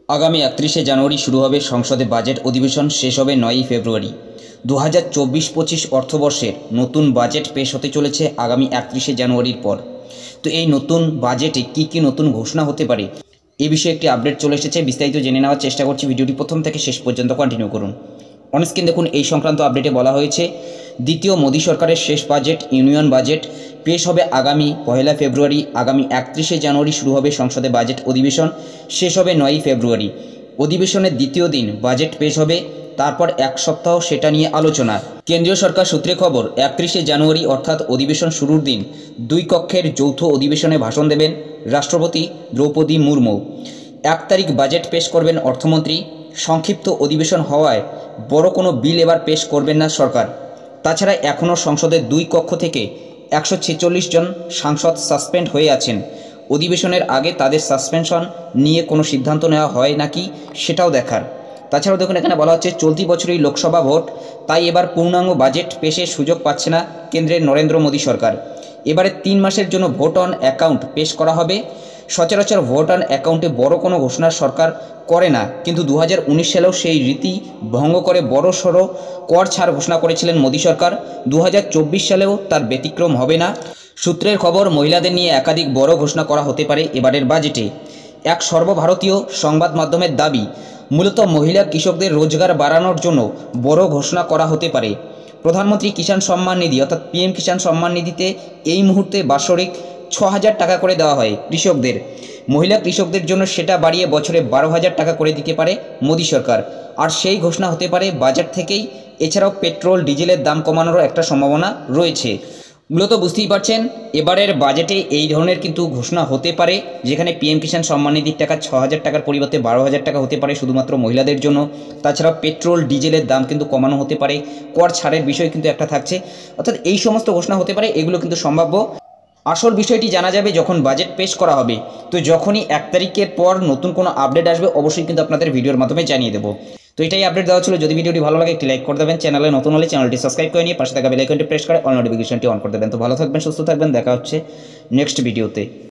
আগামী ৩১শে জানুয়ারি শুরু হবে সংসদে বাজেট অধিবেশন, শেষ হবে ৯ই ফেব্রুয়ারি। ২০২৪-২৫ অর্থবর্ষের নতুন বাজেট পেশ হতে চলেছে আগামী ৩১শে জানুয়ারির পর। তো এই নতুন বাজেটে কি নতুন ঘোষণা হতে পারে এ বিষয়ে একটি আপডেট চলে এসেছে। বিস্তারিত জেনে নেওয়ার চেষ্টা করছি, ভিডিওটি প্রথম থেকে শেষ পর্যন্ত কন্টিনিউ করুন। অনস্ক্রিন দেখুন, এই সংক্রান্ত আপডেটে বলা হয়েছে দ্বিতীয় মোদী সরকারের শেষ বাজেট ইউনিয়ন বাজেট পেশ হবে আগামী ১লা ফেব্রুয়ারি। আগামী ৩১শে জানুয়ারি শুরু হবে সংসদে বাজেট অধিবেশন, শেষ হবে ৯ই ফেব্রুয়ারি। অধিবেশনের দ্বিতীয় দিন বাজেট পেশ হবে, তারপর এক সপ্তাহ সেটা নিয়ে আলোচনা। কেন্দ্রীয় সরকার সূত্রে খবর, ৩১শে জানুয়ারি অর্থাৎ অধিবেশন শুরুর দিন ২ কক্ষের যৌথ অধিবেশনে ভাষণ দেবেন রাষ্ট্রপতি দ্রৌপদী মুর্মু। ১ তারিখ বাজেট পেশ করবেন অর্থমন্ত্রী। সংক্ষিপ্ত অধিবেশন হওয়ায় বড় কোনো বিল এবার পেশ করবেন না সরকার। তাছাড়া এখনও সংসদের ২ কক্ষ থেকে ১৪৬ জন সাংসদ সাসপেন্ড হয়ে আছেন। অধিবেশনের আগে তাদের সাসপেনশন নিয়ে কোনো সিদ্ধান্ত নেওয়া হয় নাকি সেটাও দেখার। তাছাড়াও দেখুন, এখানে বলা হচ্ছে চলতি বছরই লোকসভা ভোট, তাই এবার পূর্ণাঙ্গ বাজেট পেশের সুযোগ পাচ্ছে না কেন্দ্রের নরেন্দ্র মোদী সরকার। এবারে ৩ মাসের জন্য ভোট অন অ্যাকাউন্ট পেশ করা হবে। সচরাচর ভোট অন অ্যাকাউন্টে বড় কোনো ঘোষণা সরকার করে না, কিন্তু ২০১৯ সালেও সেই রীতি ভঙ্গ করে বড় সড়ো কর ছাড় ঘোষণা করেছিলেন মোদী সরকার। ২০২৪ সালেও তার ব্যতিক্রম হবে না। সূত্রের খবর, মহিলাদের নিয়ে একাধিক বড় ঘোষণা করা হতে পারে এবারের বাজেটে। এক সর্বভারতীয় সংবাদ মাধ্যমের দাবি, মূলত মহিলা কৃষকদের রোজগার বাড়ানোর জন্য বড় ঘোষণা করা হতে পারে। প্রধানমন্ত্রী কিষাণ সম্মান নিধি অর্থাৎ পিএম কিষাণ সম্মান নিধিতে এই মুহূর্তে বাৎসরিক ৬,০০০ টাকা করে দেওয়া হয় কৃষকদের। মহিলা কৃষকদের জন্য সেটা বাড়িয়ে বছরে ১২,০০০ টাকা করে দিতে পারে মোদী সরকার, আর সেই ঘোষণা হতে পারে বাজেট থেকেই। এছাড়াও পেট্রোল ডিজেলের দাম কমানোরও একটা সম্ভাবনা রয়েছে। মূলত বুঝতেই পারছেন, এবারের বাজেটে এই ধরনের কিন্তু ঘোষণা হতে পারে, যেখানে পিএম কিষাণ সম্মান নিধির টাকা ৬,০০০ টাকার পরিবর্তে ১২,০০০ টাকা হতে পারে শুধুমাত্র মহিলাদের জন্য। তাছাড়াও পেট্রোল ডিজেলের দাম কিন্তু কমানো হতে পারে, কর ছাড়ের বিষয় কিন্তু একটা থাকছে। অর্থাৎ এই সমস্ত ঘোষণা হতে পারে, এগুলো কিন্তু সম্ভাব্য। আসল বিষয়টি জানা যাবে যখন বাজেট পেশ করা হবে। তো যখনই ১ তারিখের পর নতুন কোনো আপডেট আসবে অবশ্যই কিন্তু আপনাদের ভিডিওর মাধ্যমে জানিয়ে দেবো। তো এটাই আপডেট দেওয়া ছিল। যদি ভিডিওটি ভালো লাগে একটি লাইক করে দেবেন, চ্যানেলে নতুন হলে চ্যানেলটি সাবস্ক্রাইব করে নিয়ে পাশে থাকা বেল আইকনটি প্রেস করে অল নোটিফিকেশনটি অন করে দেবেন। তো ভালো থাকবেন, সুস্থ থাকবেন, দেখা হচ্ছে নেক্সট ভিডিওতে।